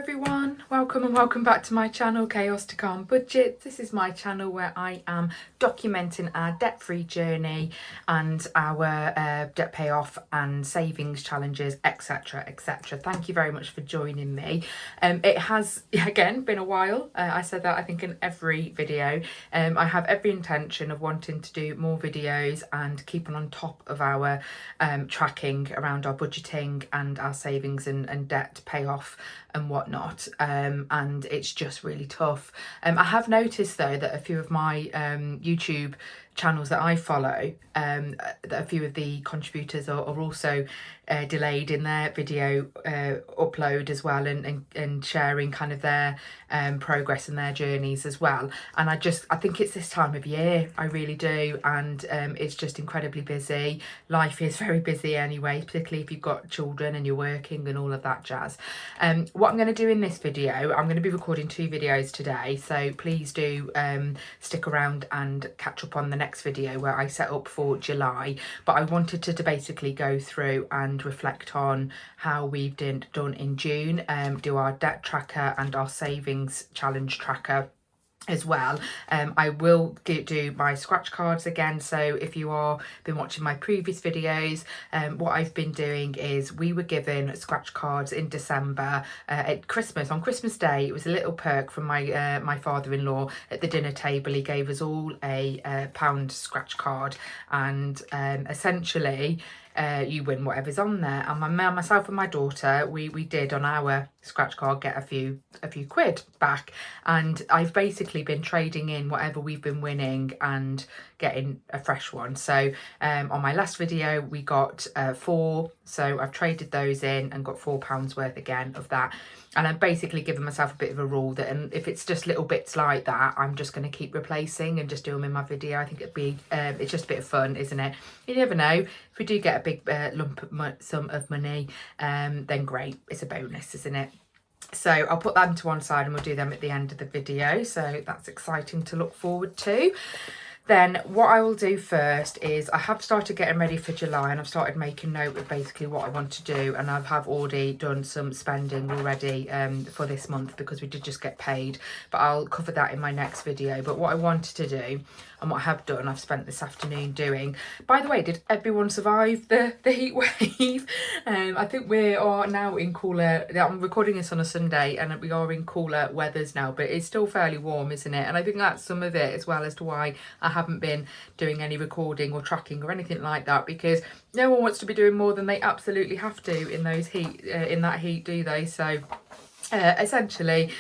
everyone, welcome and welcome back to my channel, Chaos to Calm Budget. This is my channel where I am documenting our debt-free journey and our debt payoff and savings challenges, etc, etc. Thank you very much for joining me. It has again been a while. I said that I think in every video. I have every intention of wanting to do more videos and keeping on top of our tracking around our budgeting and our savings and debt payoff and whatnot, and it's just really tough. I have noticed though that a few of my YouTube channels that I follow, that a few of the contributors are also delayed in their video upload as well, and sharing kind of their progress and their journeys as well. And I think it's this time of year, I really do, and it's just incredibly busy. Life is very busy anyway, particularly if you've got children and you're working and all of that jazz. What I'm going to do in this video, I'm going to be recording 2 videos today, so please do stick around and catch up on the next video where I set up for July. But I wanted to basically go through and reflect on how we've done in June, do our debt tracker and our savings challenge tracker as well. I will do my scratch cards again, so if you are been watching my previous videos, what I've been doing is we were given scratch cards in December at Christmas. On Christmas Day, it was a little perk from my my father-in-law at the dinner table. He gave us all a £1 scratch card, and essentially you win whatever's on there. And myself and my daughter, we did on our scratch card get a few quid back, and I've basically been trading in whatever we've been winning and getting a fresh one. So on my last video we got 4, so I've traded those in and got £4 worth again of that. And I've basically given myself a bit of a rule that, and if it's just little bits like that, I'm just going to keep replacing and just do them in my video. I think it'd be it's just a bit of fun, isn't it? You never know, if we do get a big sum of money, then great, it's a bonus, isn't it? So I'll put them to one side and we'll do them at the end of the video, so that's exciting to look forward to. Then what I will do first is I have started getting ready for July, and I've started making note of basically what I want to do, and I have already done some spending already for this month because we did just get paid, but I'll cover that in my next video. But what I wanted to do and what I have done, I've spent this afternoon doing. By the way, did everyone survive the heat wave? I think we are now in cooler, I'm recording this on a Sunday and we are in cooler weathers now, but it's still fairly warm, isn't it? And I think that's some of it as well as to why I haven't been doing any recording or tracking or anything like that, because no one wants to be doing more than they absolutely have to in those heat in that heat, do they? So essentially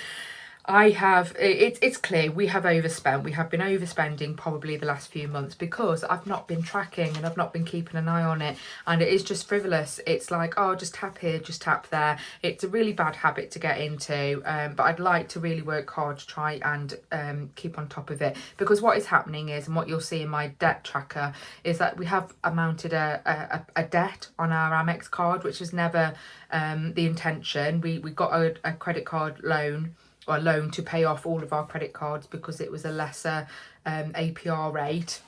it's clear we have overspent. We have been overspending probably the last few months because I've not been tracking and I've not been keeping an eye on it, and it is just frivolous. It's like, oh, just tap here, just tap there. It's a really bad habit to get into, but I'd like to really work hard to try and keep on top of it, because what is happening is, and what you'll see in my debt tracker, is that we have amounted a debt on our Amex card, which was never the intention. We got a credit card loan, or a loan to pay off all of our credit cards, because it was a lesser APR rate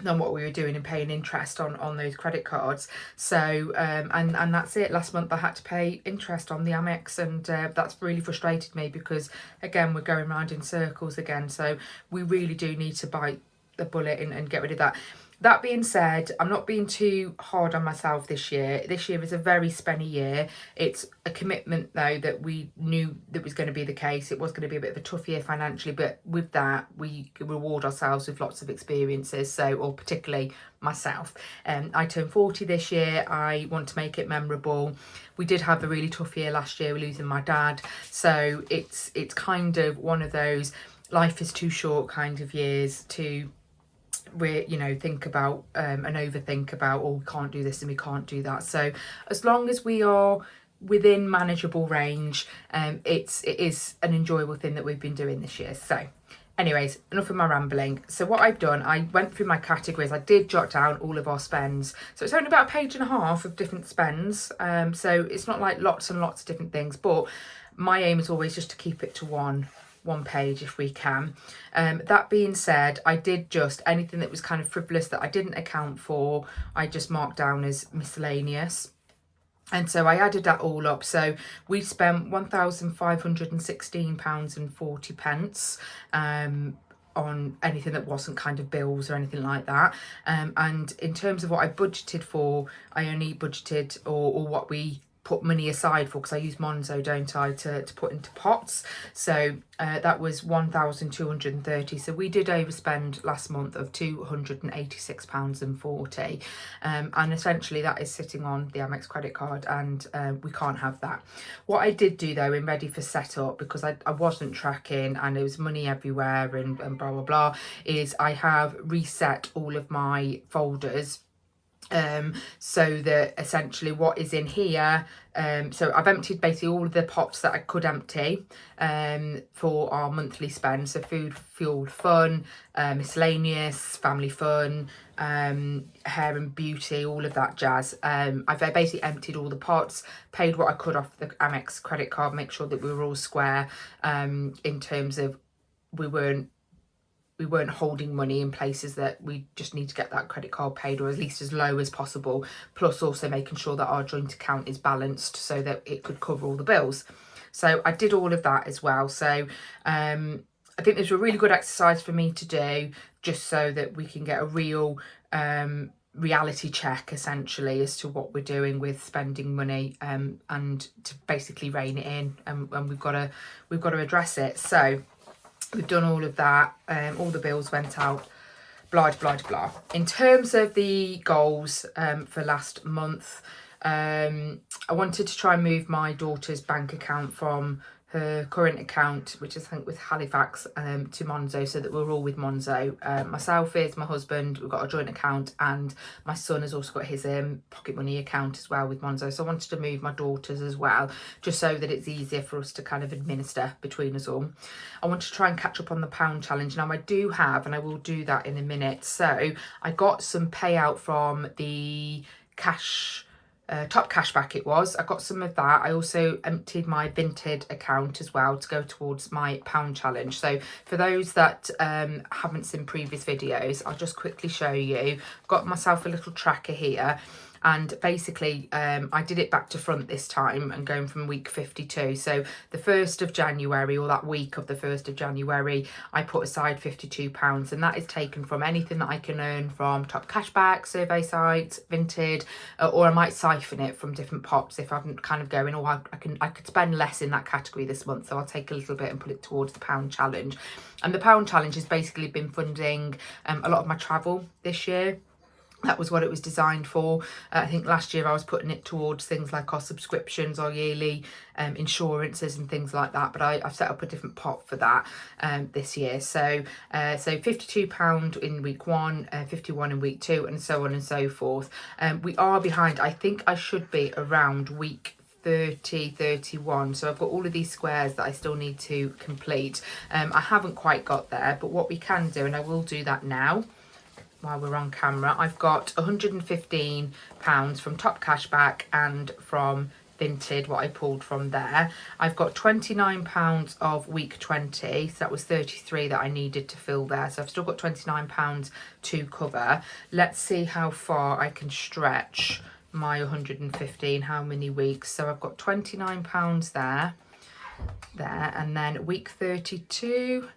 than what we were doing and paying interest on those credit cards. So and that's it. Last month I had to pay interest on the Amex, and that's really frustrated me, because again we're going round in circles again. So we really do need to bite the bullet and get rid of that. That being said, I'm not being too hard on myself this year. This year is a very spenny year. It's a commitment, though, that we knew that was going to be the case. It was going to be a bit of a tough year financially, but with that, we reward ourselves with lots of experiences. So, or particularly myself. I turned 40 this year. I want to make it memorable. We did have a really tough year last year. We're losing my dad. So it's kind of one of those life is too short kind of years to think about and overthink about, oh, we can't do this and we can't do that. So as long as we are within manageable range, it is an enjoyable thing that we've been doing this year. So anyways, enough of my rambling. So what I've done, I went through my categories. I did jot down all of our spends, so it's only about a page and a half of different spends, so it's not like lots and lots of different things, but my aim is always just to keep it to one page if we can. That being said, I did just anything that was kind of frivolous that I didn't account for, I just marked down as miscellaneous. And so I added that all up. So we spent £1,516.40 on anything that wasn't kind of bills or anything like that. And in terms of what I budgeted for, I only budgeted, or what we put money aside for, because I use Monzo, don't I, to put into pots. So that was 1,230. So we did overspend last month of £286.40. And essentially that is sitting on the Amex credit card, and we can't have that. What I did do though, in ready for setup, because I wasn't tracking and there was money everywhere and blah blah blah, is I have reset all of my folders, so that essentially what is in here, so I've emptied basically all of the pots that I could empty for our monthly spend. So food, fuel, fun, miscellaneous, family fun, hair and beauty, all of that jazz. I've basically emptied all the pots, paid what I could off the Amex credit card, make sure that we were all square, in terms of we weren't holding money in places that we just need to get that credit card paid, or at least as low as possible, plus also making sure that our joint account is balanced so that it could cover all the bills. So I did all of that as well. So I think this was a really good exercise for me to do, just so that we can get a real reality check essentially as to what we're doing with spending money, and to basically rein it in, and we've got to address it. So we've done all of that. All the bills went out, blah, blah, blah. In terms of the goals for last month, I wanted to try and move my daughter's bank account from her current account, which is I think with Halifax, to Monzo, so that we're all with Monzo. Myself is, my husband, we've got a joint account, and my son has also got his pocket money account as well with Monzo. So I wanted to move my daughter's as well, just so that it's easier for us to kind of administer between us all. I want to try and catch up on the pound challenge. Now I do have, and I will do that in a minute. So I got some payout from the cash, top cashback it was. I got some of that. I also emptied my Vinted account as well to go towards my pound challenge. So for those that haven't seen previous videos, I'll just quickly show you. I've got myself a little tracker here. And basically I did it back to front this time and going from week 52. So the 1st of January, or that week of the 1st of January, I put aside £52, and that is taken from anything that I can earn from Top Cashback, Survey Sites, Vinted, or I might siphon it from different pots if I'm kind of going, oh, I could spend less in that category this month, so I'll take a little bit and put it towards the pound challenge. And the pound challenge has basically been funding a lot of my travel this year. That was what it was designed for. I think last year I was putting it towards things like our subscriptions, our yearly insurances and things like that. But I've set up a different pot for that this year. So £52 in week 1, 51 in week 2, and so on and so forth. We are behind. I think I should be around week 30, 31. So I've got all of these squares that I still need to complete. I haven't quite got there, but what we can do, and I will do that now while we're on camera, I've got £115 from Top Cashback and from Vinted, what I pulled from there. I've got £29 of week 20, so that was 33 that I needed to fill there. So I've still got £29 to cover. Let's see how far I can stretch my 115, how many weeks. So I've got £29 there, and then week 32,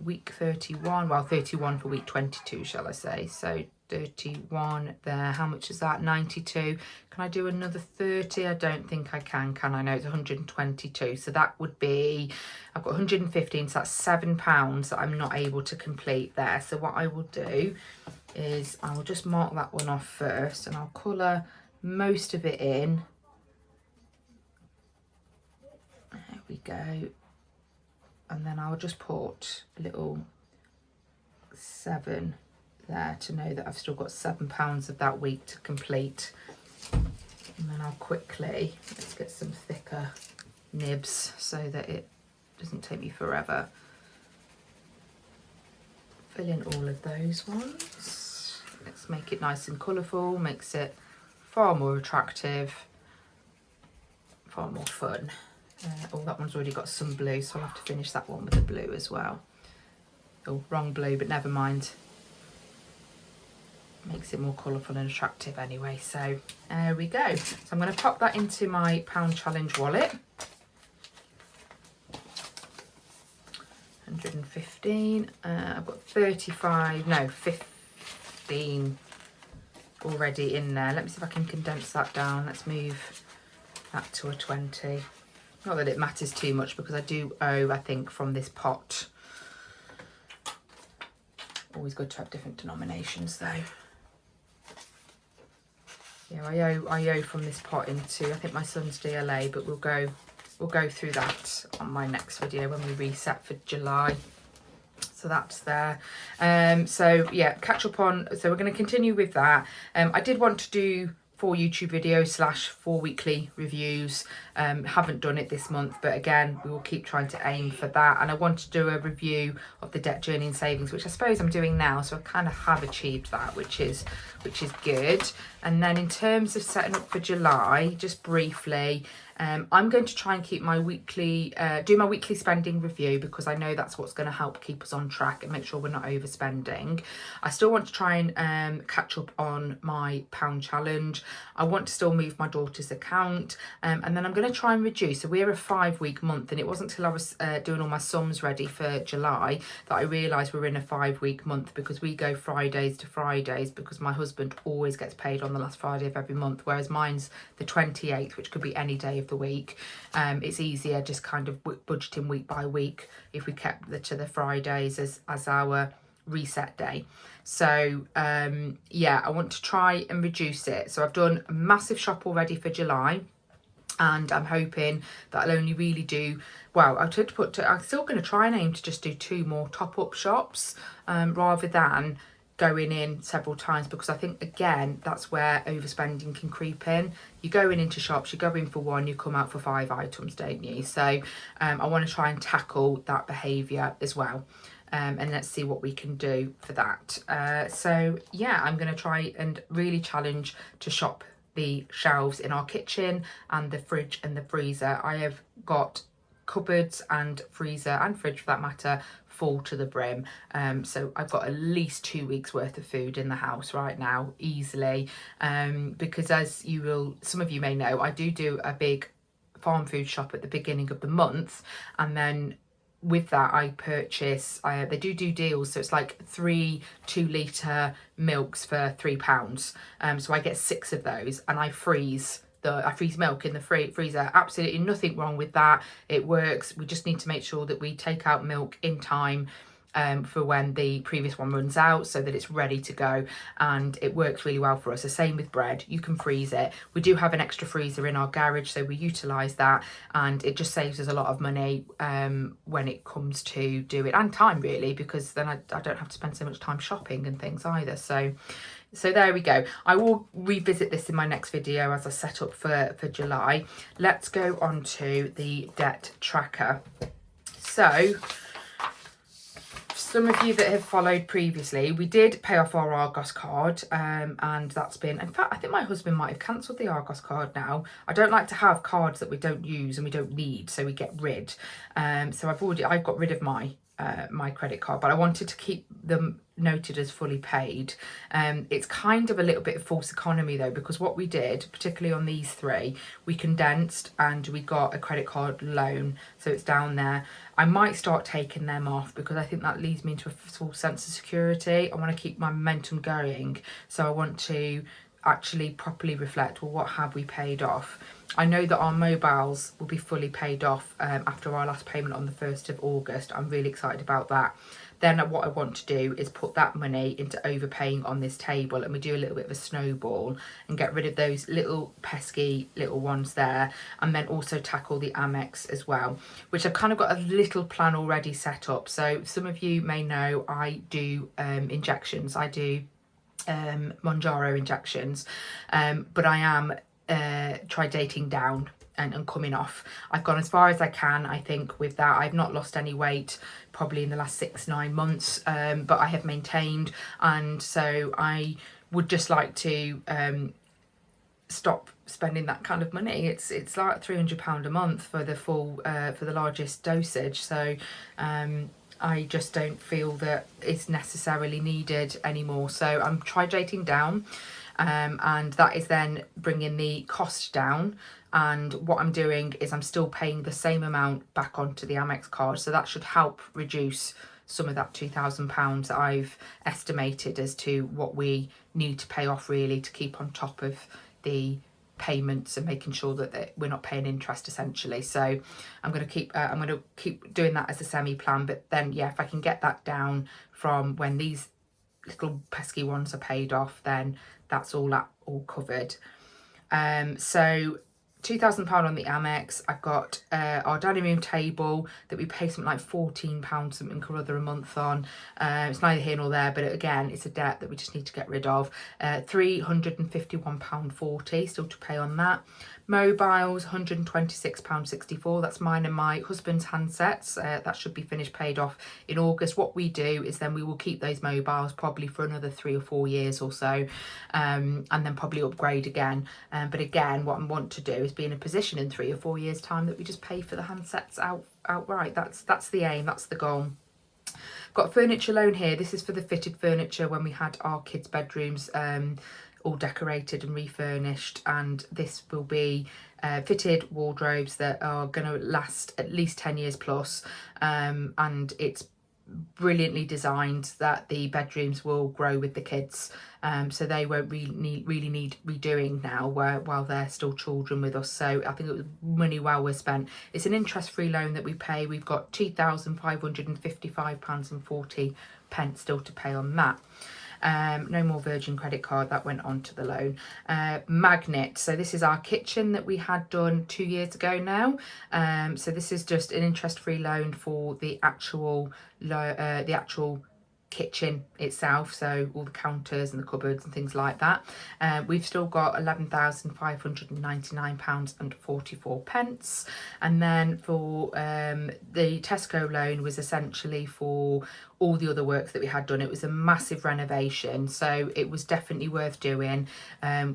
week 31, well 31 for week 22 shall I say, so 31 there. How much is that? 92. Can I do another 30? I don't think I can I? No, it's 122. So that would be, I've got 115, so that's £7 that I'm not able to complete there. So what I will do is I will just mark that one off first, and I'll colour most of it in. There we go. And then I'll just put a little 7 there to know that I've still got £7 of that week to complete. And then I'll quickly, let's get some thicker nibs so that it doesn't take me forever. Fill in all of those ones. Let's make it nice and colourful, makes it far more attractive, far more fun. Oh, that one's already got some blue, so I'll have to finish that one with the blue as well. Oh, wrong blue, but never mind. Makes it more colourful and attractive anyway. So there we go. So I'm going to pop that into my pound challenge wallet. 115. I've got 15 already in there. Let me see if I can condense that down. Let's move that to a 20. Not that it matters too much because I do owe, I think, from this pot. Always good to have different denominations though. Yeah, I owe from this pot into, I think, my son's DLA, but we'll go through that on my next video when we reset for July. So that's there. So yeah, catch up on, so we're going to continue with that. I did want to do 4 YouTube videos / 4 weekly reviews. Haven't done it this month, but again, we will keep trying to aim for that. And I want to do a review of the debt journey and savings, which I suppose I'm doing now. So I kind of have achieved that, which is good. And then in terms of setting up for July, just briefly, I'm going to try and keep my weekly, do my weekly spending review, because I know that's what's going to help keep us on track and make sure we're not overspending. I still want to try and catch up on my pound challenge. I want to still move my daughter's account, and then I'm going to try and reduce. So we're a 5-week month, and it wasn't until I was doing all my sums ready for July that I realised we're in a 5-week month, because we go Fridays to Fridays, because my husband always gets paid on the last Friday of every month, whereas mine's the 28th, which could be any day of the week. It's easier just kind of budgeting week by week if we kept to the Fridays as our reset day. So yeah, I want to try and reduce it. So I've done a massive shop already for July, and I'm hoping that I'll only really do, well, I'm still going to try and aim to just do 2 more top-up shops rather than going in several times, because I think, again, that's where overspending can creep in. You're going into shops, you go in for 1, you come out for 5 items, don't you? So I want to try and tackle that behaviour as well. And let's see what we can do for that. So yeah, I'm going to try and really challenge to shop the shelves in our kitchen and the fridge and the freezer. I have got cupboards and freezer and fridge, for that matter, full to the brim. So I've got at least 2 weeks worth of food in the house right now, easily, because as some of you may know, I do a big farm food shop at the beginning of the month, and then with that I purchase, they do deals, so it's like 3 2-litre milks for £3. So I get 6 of those, and I freeze milk in the freezer. Absolutely nothing wrong with that. It works. We just need to make sure that we take out milk in time for when the previous one runs out, so that it's ready to go, and it works really well for us. The same with bread, you can freeze it. We do have an extra freezer in our garage, so we utilise that, and it just saves us a lot of money when it comes to do it, and time really, because then I don't have to spend so much time shopping and things either. So there we go. I will revisit this in my next video as I set up for July. Let's go on to the debt tracker. So some of you that have followed previously, we did pay off our Argos card, and that's been, in fact, I think my husband might have cancelled the Argos card now. I don't like to have cards that we don't use and we don't need, so we get rid. So I've got rid of my credit card, but I wanted to keep them noted as fully paid. It's kind of a little bit of false economy though, because what we did, particularly on these 3, we condensed and we got a credit card loan, so it's down there. I might start taking them off, because I think that leads me into a full sense of security. I want to keep my momentum going, so I want to actually properly reflect, well, what have we paid off? I know that our mobiles will be fully paid off after our last payment on the 1st of August. I'm really excited about that. Then what I want to do is put that money into overpaying on this table, and we do a little bit of a snowball and get rid of those little pesky little ones there, and then also tackle the Amex as well, which I've kind of got a little plan already set up. So some of you may know I do injections. I do Monjaro injections, but I am dating down and coming off. I've gone as far as I can, I think, with that. I've not lost any weight probably in the last 6-9 months, but I have maintained, and so I would just like to stop spending that kind of money. It's like £300 a month for the full for the largest dosage. So I just don't feel that it's necessarily needed anymore. So I'm tridating down, and that is then bringing the cost down. And what I'm doing is I'm still paying the same amount back onto the Amex card. So that should help reduce some of that £2,000 that I've estimated as to what we need to pay off, really, to keep on top of the payments and making sure that we're not paying interest, essentially. So I'm going to keep doing that as a semi plan. But then, yeah, if I can get that down from when these little pesky ones are paid off, then that's all covered. So £2,000 on the Amex. I've got our dining room table that we pay something like £14 something or other a month on. It's neither here nor there, but again, it's a debt that we just need to get rid of. £351.40 still to pay on that. Mobiles, £126.64. That's mine and my husband's handsets. That should be finished, paid off in August. What we do is then we will keep those mobiles probably for another 3 or 4 years or so, and then probably upgrade again. But again, what I want to do is be in a position in 3 or 4 years' time that we just pay for the handsets outright. That's the aim. That's the goal. Got a furniture loan here. This is for the fitted furniture when we had our kids' bedrooms all decorated and refurnished, and this will be fitted wardrobes that are going to last at least 10 years plus, and it's brilliantly designed that the bedrooms will grow with the kids, so they won't really need redoing now while they're still children with us. So I think it was money well worth spent. It's an interest-free loan that we pay. We've got £2,555.40 still to pay on that. No more Virgin credit card, that went on to the loan. Magnet, so this is our kitchen that we had done 2 years ago now. So this is just an interest-free loan for the actual kitchen itself, so all the counters and the cupboards and things like that. We've still got £11,599.44, and then for the Tesco loan was essentially for all the other works that we had done. It was a massive renovation, so it was definitely worth doing.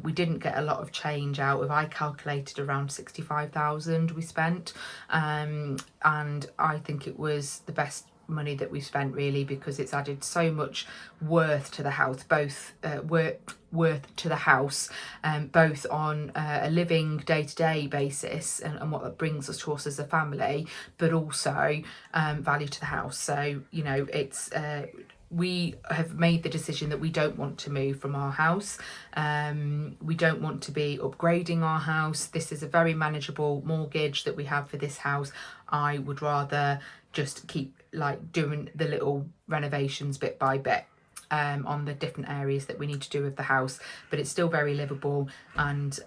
We didn't get a lot of change out of, I calculated around 65,000 we spent, and I think it was the best money that we've spent, really, because it's added so much worth to the house, both worth to the house, both on a living day-to-day basis and what that brings us to us as a family, but also value to the house. So, you know, it's we have made the decision that we don't want to move from our house. We don't want to be upgrading our house. This is a very manageable mortgage that we have for this house. I would rather just keep like doing the little renovations bit by bit on the different areas that we need to do with the house, but it's still very livable. And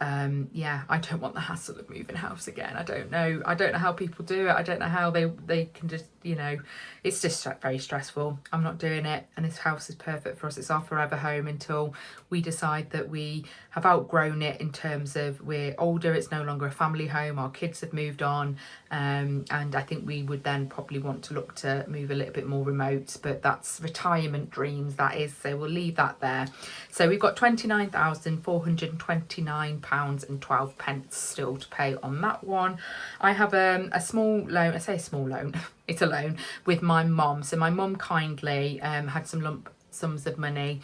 yeah, I don't want the hassle of moving house again. I don't know how people do it. I don't know how they can just, you know, it's just very stressful. I'm not doing it, and this house is perfect for us. It's our forever home until we decide that we have outgrown it in terms of we're older, it's no longer a family home, our kids have moved on, and I think we would then probably want to look to move a little bit more remote, but that's retirement dreams, that is, so we'll leave that there. So we've got £29,429.12 still to pay on that one. I have a small loan, I say a small loan, it's a loan with my mum. So my mum kindly had some lump sums of money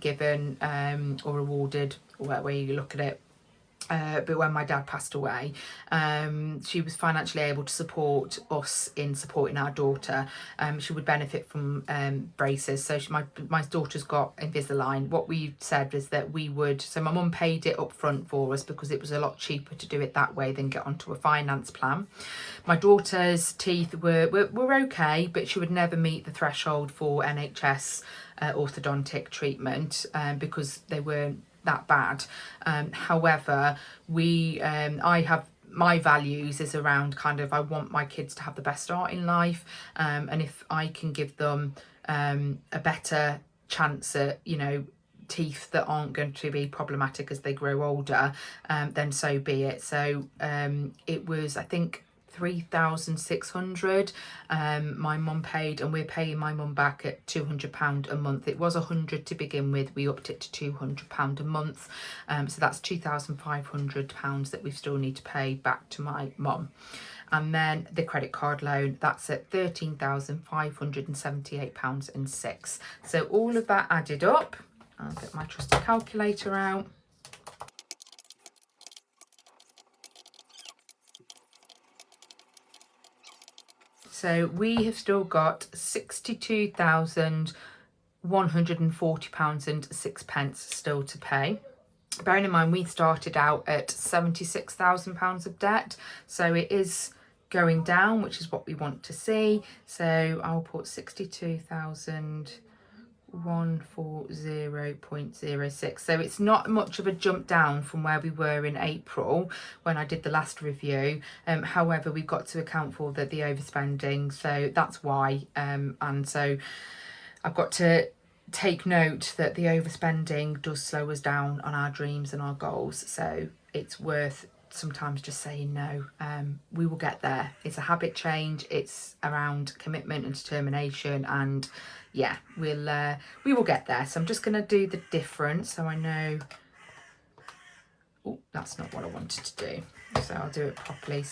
given or awarded, where you look at it. But when my dad passed away, she was financially able to support us in supporting our daughter. She would benefit from braces. So my daughter's got Invisalign. What we said was that we would, so my mum paid it up front for us because it was a lot cheaper to do it that way than get onto a finance plan. My daughter's teeth were okay, but she would never meet the threshold for NHS orthodontic treatment because they weren't that bad. However, I have my values is around kind of, I want my kids to have the best start in life, and if I can give them a better chance at, you know, teeth that aren't going to be problematic as they grow older, then so be it. So it was, I think, 3,600 my mum paid, and we're paying my mum back at £200 a month. It was £100 to begin with, we upped it to £200 a month, so that's £2,500 that we still need to pay back to my mum. And then the credit card loan, that's at £13,578.06. So all of that added up, I'll get my trusty calculator out. So we have still got £62,140.06 still to pay. Bearing in mind we started out at £76,000 of debt, so it is going down, which is what we want to see. So I'll put 62,140.06. So it's not much of a jump down from where we were in April when I did the last review. However, we've got to account for the overspending, so that's why. And so I've got to take note that the overspending does slow us down on our dreams and our goals. So it's worth sometimes just saying no. We will get there. It's a habit change. It's around commitment and determination, and yeah, we will get there. So I'm just going to do the difference so I know. Oh, that's not what I wanted to do. So I'll do it properly.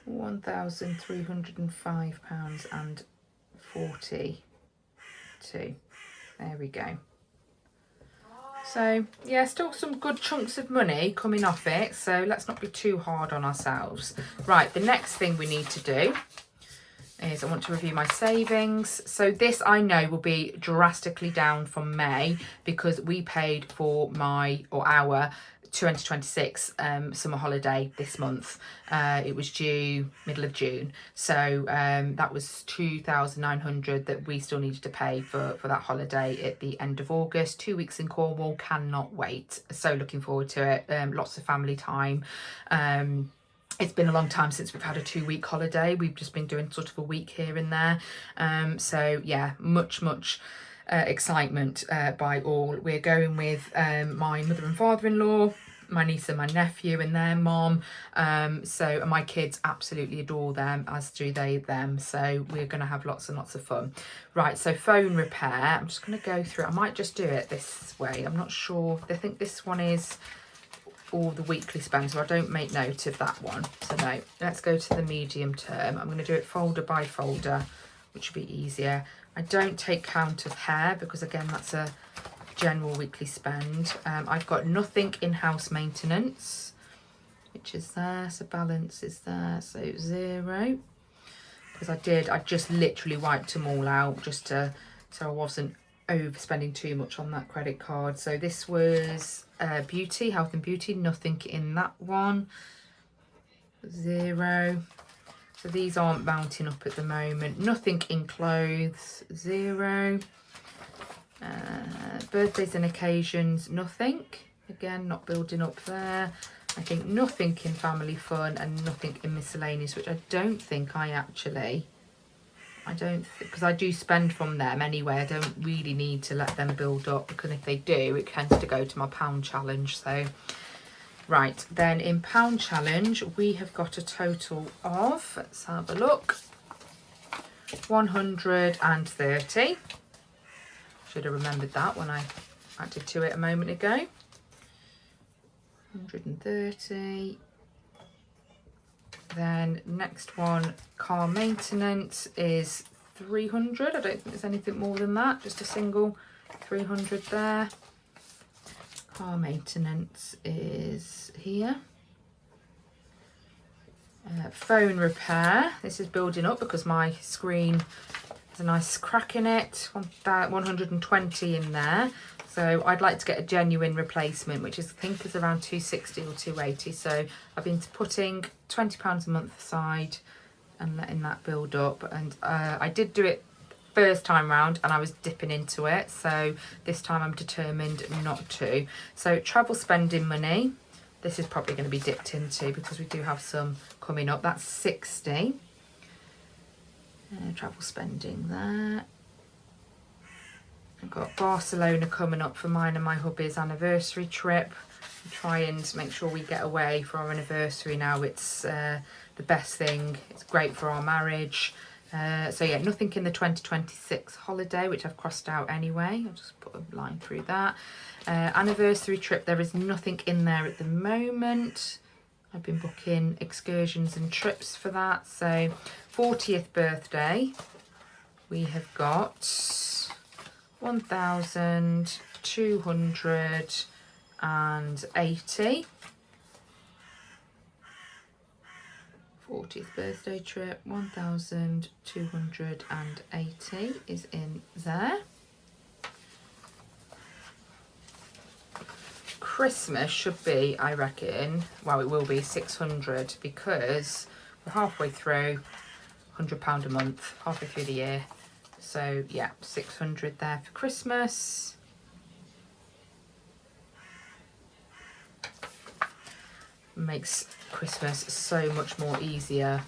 £1,305.42. There we go. So yeah, still some good chunks of money coming off it, so let's not be too hard on ourselves. Right, the next thing we need to do is I want to review my savings. So this I know will be drastically down from May because we paid for our 2026 summer holiday this month. It was due middle of June, so that was 2,900 that we still needed to pay for that holiday at the end of August. 2 weeks in Cornwall, cannot wait. So looking forward to it. Lots of family time. It's been a long time since we've had a 2-week holiday. We've just been doing sort of a week here and there. So yeah, much excitement by all. We're going with my mother and father-in-law, my niece and my nephew and their mom. So my kids absolutely adore them, as do they them. So we're going to have lots and lots of fun. Right, so phone repair. I'm just going to go through. I might just do it this way. I'm not sure. I think this one is all the weekly spend, so I don't make note of that one. So no, let's go to the medium term. I'm going to do it folder by folder, which will be easier. I don't take count of hair because again that's a general weekly spend. I've got nothing in house maintenance, which is there, so balance is there, so 0, because I just literally wiped them all out just so I wasn't overspending too much on that credit card. So this was beauty, health and beauty, nothing in that one, 0. So these aren't mounting up at the moment. Nothing in clothes, 0. Birthdays and occasions, nothing. Again, not building up there. I think nothing in family fun and nothing in miscellaneous, which I don't think because I do spend from them anyway. I don't really need to let them build up, because if they do, it tends to go to my pound challenge. So right, then in pound challenge we have got a total of, let's have a look, 130. Should have remembered that when I added to it a moment ago. 130. Then next one, car maintenance, is 300. I don't think there's anything more than that, just a single 300 there. Car maintenance is here. Phone repair, this is building up because my screen has a nice crack in it. 120 in there. So I'd like to get a genuine replacement, which I think is around 260 or 280. So I've been putting £20 a month aside and letting that build up. And I did do it first time round and I was dipping into it. So this time I'm determined not to. So travel spending money, this is probably going to be dipped into because we do have some coming up. That's 60. Travel spending there. I've got Barcelona coming up for mine and my hubby's anniversary trip. We'll try and make sure we get away for our anniversary now. It's the best thing. It's great for our marriage. So yeah, nothing in the 2026 holiday, which I've crossed out anyway. I'll just put a line through that. Anniversary trip, there is nothing in there at the moment. I've been booking excursions and trips for that. So 40th birthday, we have got 1,280. 40th birthday trip, 1,280 is in there. Christmas should be, I reckon, well, it will be 600 because we're halfway through, £100 a month, halfway through the year. So yeah, 600 there for Christmas. Makes Christmas so much more easier.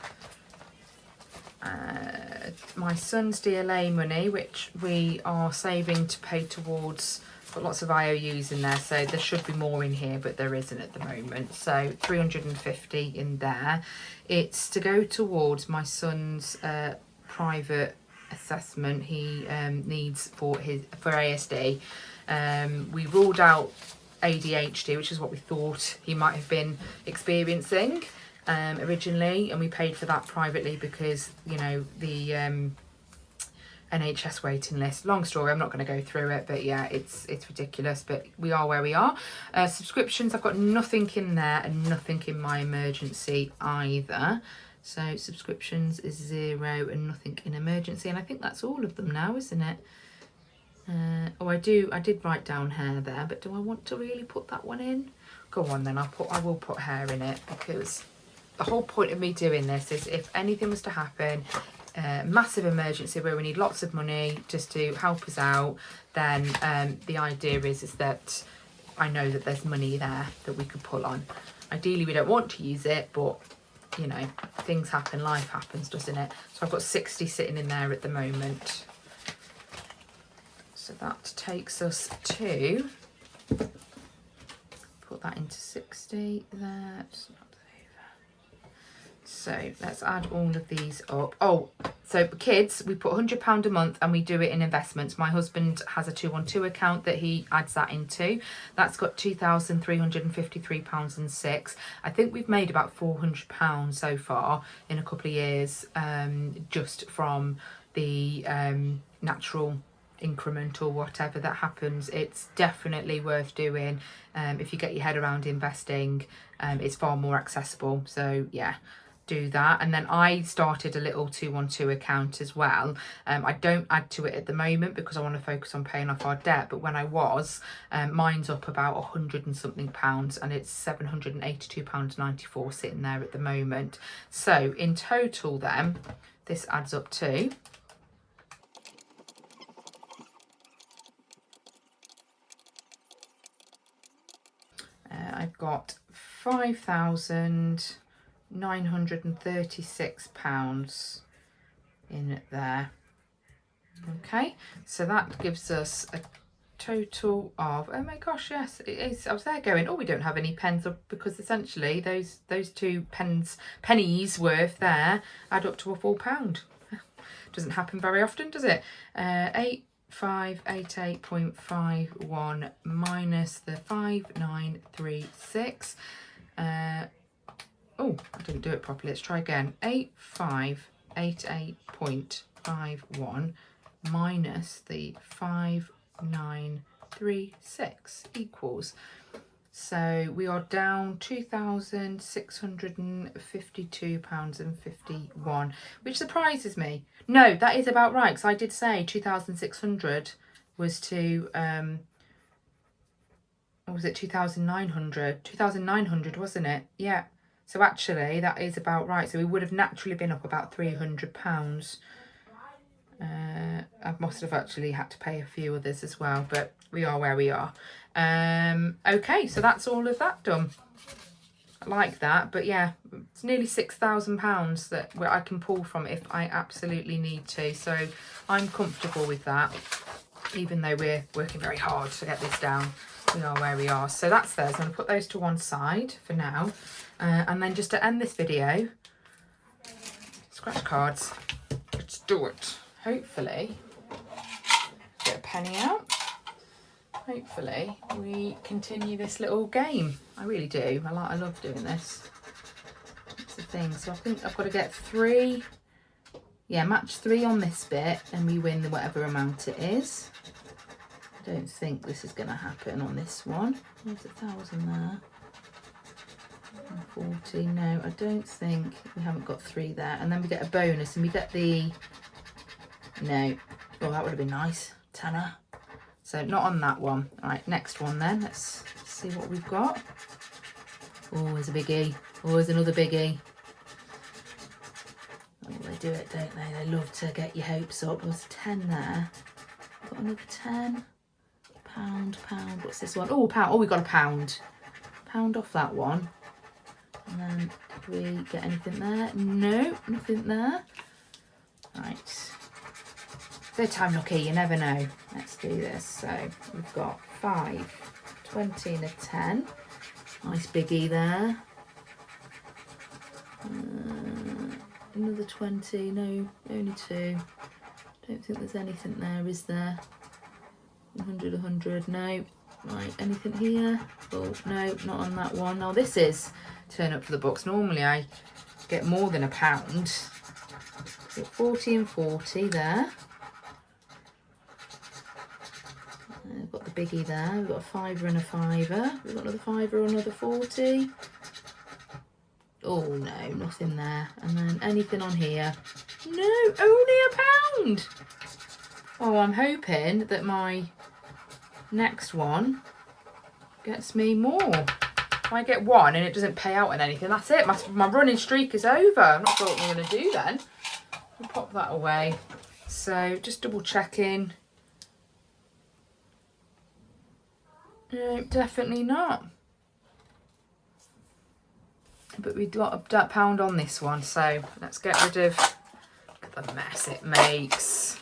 My son's DLA money, which we are saving to pay towards, got lots of IOUs in there, so there should be more in here, but there isn't at the moment. So 350 in there. It's to go towards my son's private assessment he needs for ASD. We ruled out ADHD, which is what we thought he might have been experiencing originally, and we paid for that privately because, you know, the NHS waiting list, long story, I'm not going to go through it, but yeah, it's ridiculous, but we are where we are. Subscriptions, I've got nothing in there and nothing in my emergency either. So subscriptions is 0 and nothing in emergency, and I think that's all of them now, isn't it? Oh, I did write down hair there, but do I want to really put that one in? Go on then, I will put hair in it, because the whole point of me doing this is if anything was to happen, massive emergency where we need lots of money just to help us out, then the idea is that I know that there's money there that we could pull on. Ideally we don't want to use it, but you know, things happen, life happens, doesn't it? So I've got 60 sitting in there at the moment. So that takes us to, put that into 60 there, just not over. So let's add all of these up. Oh, so for kids, we put £100 a month and we do it in investments. My husband has a 212 account that he adds that into. That's got £2,353.06. I think we've made about £400 so far in a couple of years, just from the natural increment or whatever that happens. It's definitely worth doing. If you get your head around investing, it's far more accessible. So yeah, do that. And then I started a little 212 account as well. I don't add to it at the moment because I want to focus on paying off our debt, but when I was, mine's up about 100 and something pounds, and it's £782.94 sitting there at the moment. So in total then, this adds up to I've got £5,936 in there. Okay, so that gives us a total of, oh my gosh, yes, it is. I was there going, oh, we don't have any pens, because essentially those two pennies worth there add up to a £4. Doesn't happen very often, does it? 8588.51 minus the 5936. Oh, I didn't do it properly. Let's try again. 8588.51 minus the 5936 equals. So we are down £2,652.51, which surprises me. No, that is about right, because I did say 2,600 was to, or was it 2,900? 2,900, wasn't it? Yeah. So actually, that is about right. So we would have naturally been up about £300. I must have actually had to pay a few others as well, but we are where we are. Okay, so that's all of that done. I like that, but yeah, it's nearly £6,000 that I can pull from if I absolutely need to. So I'm comfortable with that, even though we're working very hard to get this down. We are where we are. So that's those. I'm going to put those to one side for now. And then just to end this video, scratch cards. Let's do it. Hopefully, get a penny out. Hopefully we continue this little game. I really do. I love doing this. That's the thing. So I think I've got to get 3. Yeah, match 3 on this bit and we win whatever amount it is. I don't think this is going to happen on this one. There's 1,000 there. 40. No, I don't think. We haven't got 3 there. And then we get a bonus and we get the... No. Oh, that would have been nice. Tenner. So not on that one. All right, next one then. Let's see what we've got. Oh, there's a biggie. Oh, there's another biggie. Oh, they do it, don't they? They love to get your hopes up. There's 10 there. Got another 10. Pound. What's this one? Oh, pound. Oh, we got a pound. Pound off that one. And then did we get anything there? No, nothing there. Right. Third time lucky, you never know. Let's do this. So we've got 5, 20 and a 10. Nice biggie there. Another 20. No, only 2. Don't think there's anything there, is there? 100. No. Right, anything here? Oh, no, not on that one. Oh, this is turn up for the books. Normally I get more than a pound. Got 40 and 40 there. We've got the biggie there. We've got a 5 and a 5. We've got another 5 or another 40. Oh no, nothing there. And then anything on here? No, only a pound. Oh, I'm hoping that my next one gets me more. If I get 1 and it doesn't pay out on anything, that's it. My running streak is over. I'm not sure what I'm going to do then. I'll pop that away. So just double checking. No, definitely not. But we've got a pound on this one, so let's get rid of the mess it makes.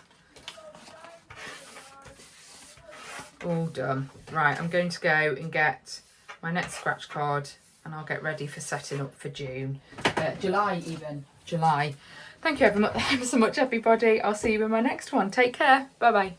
All done. Right, I'm going to go and get my next scratch card and I'll get ready for setting up for June. July even. July. Thank you ever so much, everybody. I'll see you in my next one. Take care. Bye-bye.